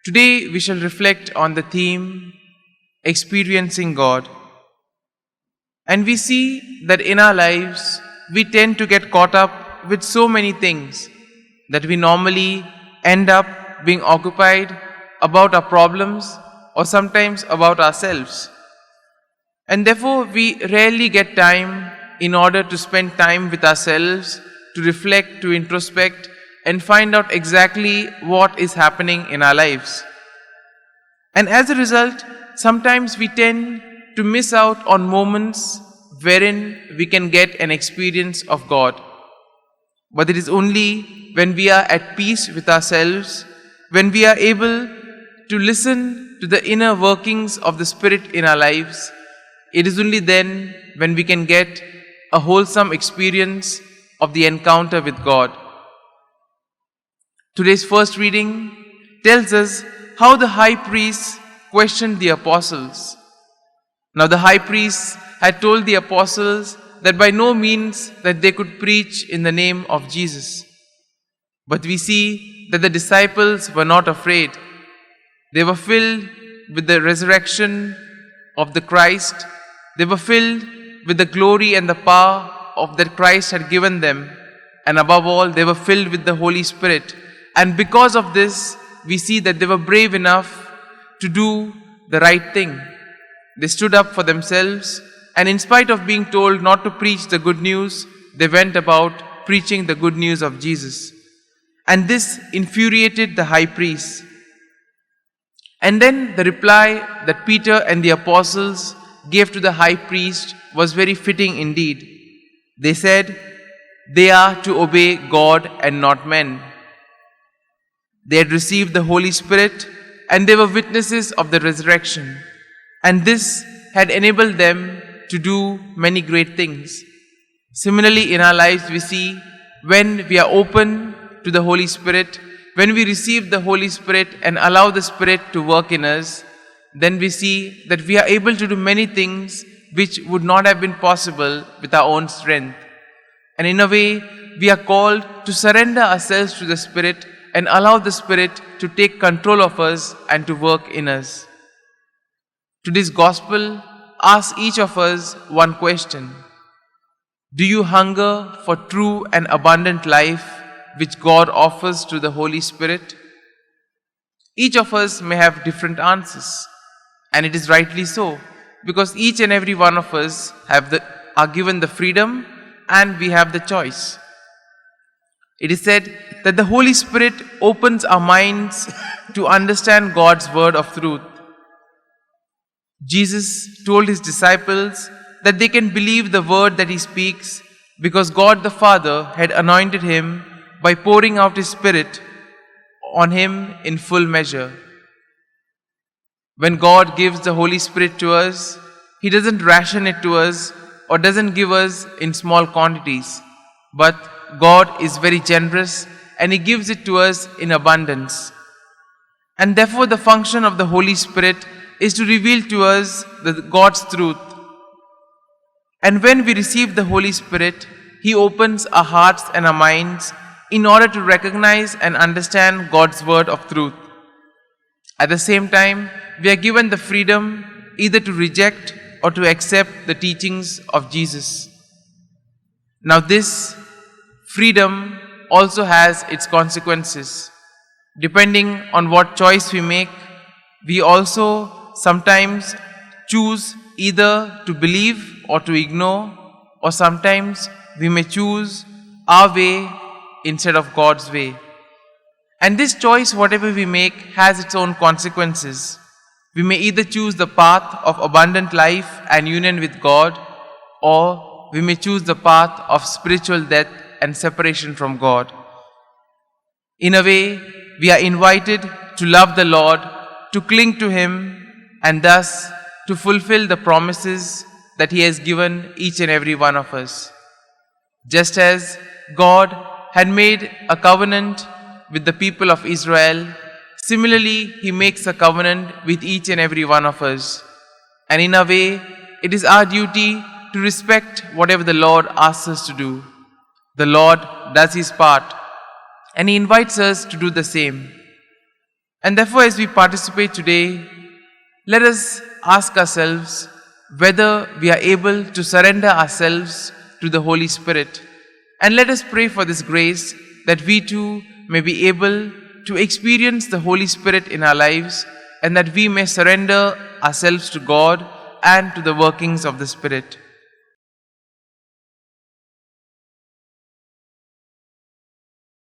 Today we shall reflect on the theme Experiencing God. And we see that in our lives we tend to get caught up with so many things that we normally end up being occupied about our problems or sometimes about ourselves. And therefore we rarely get time in order to spend time with ourselves, to reflect, to introspect, and find out exactly what is happening in our lives. And as a result, sometimes we tend to miss out on moments wherein we can get an experience of God. But it is only when we are at peace with ourselves, when we are able to listen to the inner workings of the Spirit in our lives, it is only then when we can get a wholesome experience of the encounter with God. Today's first reading tells us how the high priest questioned the apostles. Now the high priest had told the apostles that by no means that they could preach in the name of Jesus. But we see that the disciples were not afraid. They were filled with the resurrection of the Christ. They were filled with the glory and the power of that Christ had given them. And above all, they were filled with the Holy Spirit. And because of this, we see that they were brave enough to do the right thing. They stood up for themselves, and in spite of being told not to preach the good news, they went about preaching the good news of Jesus. And this infuriated the high priest. And then the reply that Peter and the apostles gave to the high priest was very fitting indeed. They said, they are to obey God and not men. They had received the Holy Spirit and they were witnesses of the resurrection. And this had enabled them to do many great things. Similarly, in our lives, we see when we are open to the Holy Spirit, when we receive the Holy Spirit and allow the Spirit to work in us, then we see that we are able to do many things which would not have been possible with our own strength. And in a way, we are called to surrender ourselves to the Spirit and allow the Spirit to take control of us and to work in us. Today's Gospel asks each of us one question. Do you hunger for true and abundant life which God offers through the Holy Spirit? Each of us may have different answers. And it is rightly so, because each and every one of us are given the freedom and we have the choice. It is said that the Holy Spirit opens our minds to understand God's word of truth. Jesus told his disciples that they can believe the word that he speaks because God the Father had anointed him by pouring out his Spirit on him in full measure. When God gives the Holy Spirit to us, he doesn't ration it to us or doesn't give us in small quantities, but God is very generous and he gives it to us in abundance. And therefore the function of the Holy Spirit is to reveal to us God's truth. And when we receive the Holy Spirit, he opens our hearts and our minds in order to recognize and understand God's word of truth. At the same time, we are given the freedom either to reject or to accept the teachings of Jesus. Now this freedom also has its consequences. Depending on what choice we make, we also sometimes choose either to believe or to ignore, or sometimes we may choose our way instead of God's way. And this choice, whatever we make, has its own consequences. We may either choose the path of abundant life and union with God, or we may choose the path of spiritual death and separation from God. In a way, we are invited to love the Lord, to cling to him, and thus to fulfill the promises that he has given each and every one of us. Just as God had made a covenant with the people of Israel, similarly he makes a covenant with each and every one of us. And in a way, it is our duty to respect whatever the Lord asks us to do. The Lord does his part, and he invites us to do the same. And therefore, as we participate today, let us ask ourselves whether we are able to surrender ourselves to the Holy Spirit. And let us pray for this grace that we too may be able to experience the Holy Spirit in our lives, and that we may surrender ourselves to God and to the workings of the Spirit.